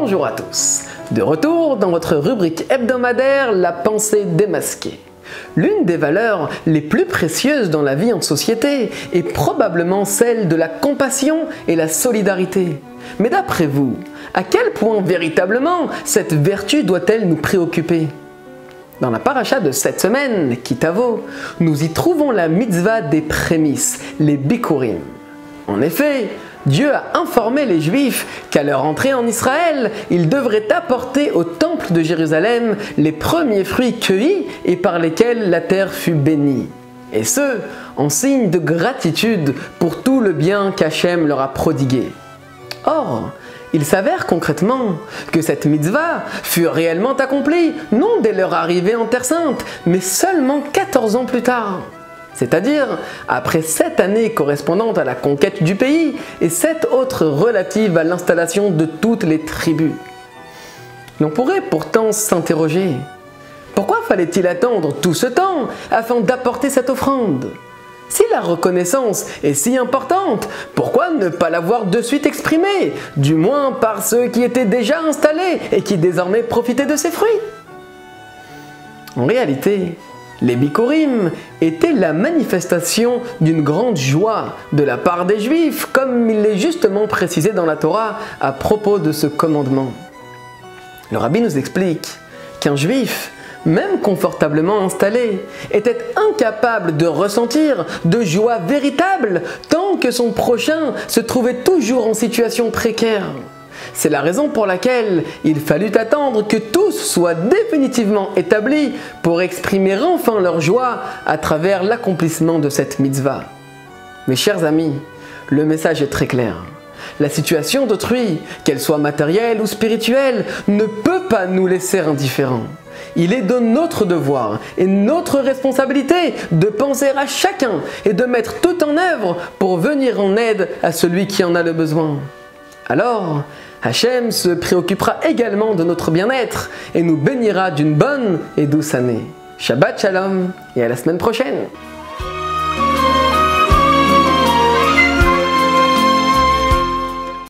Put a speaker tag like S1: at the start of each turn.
S1: Bonjour à tous, de retour dans votre rubrique hebdomadaire La pensée démasquée. L'une des valeurs les plus précieuses dans la vie en société est probablement celle de la compassion et la solidarité. Mais d'après vous, à quel point véritablement cette vertu doit-elle nous préoccuper? Dans la paracha de cette semaine, Kitavo, nous y trouvons la mitzvah des prémices, les bikurim. En effet, Dieu a informé les Juifs qu'à leur entrée en Israël, ils devraient apporter au temple de Jérusalem les premiers fruits cueillis et par lesquels la terre fut bénie. Et ce, en signe de gratitude pour tout le bien qu'Hachem leur a prodigué. Or, il s'avère concrètement que cette mitzvah fut réellement accomplie, non dès leur arrivée en Terre Sainte, mais seulement 14 ans plus tard. C'est-à-dire après 7 années correspondantes à la conquête du pays et 7 autres relatives à l'installation de toutes les tribus. L'on pourrait pourtant s'interroger, pourquoi fallait-il attendre tout ce temps afin d'apporter cette offrande? Si la reconnaissance est si importante, pourquoi ne pas l'avoir de suite exprimée, du moins par ceux qui étaient déjà installés et qui désormais profitaient de ses fruits? En réalité, les bikurim étaient la manifestation d'une grande joie de la part des Juifs, comme il est justement précisé dans la Torah à propos de ce commandement. Le rabbi nous explique qu'un Juif, même confortablement installé, était incapable de ressentir de joie véritable tant que son prochain se trouvait toujours en situation précaire. C'est la raison pour laquelle il fallut attendre que tous soient définitivement établis pour exprimer enfin leur joie à travers l'accomplissement de cette mitzvah. Mes chers amis, le message est très clair. La situation d'autrui, qu'elle soit matérielle ou spirituelle, ne peut pas nous laisser indifférents. Il est de notre devoir et notre responsabilité de penser à chacun et de mettre tout en œuvre pour venir en aide à celui qui en a le besoin. Alors, Hachem se préoccupera également de notre bien-être et nous bénira d'une bonne et douce année. Shabbat Shalom et à la semaine prochaine!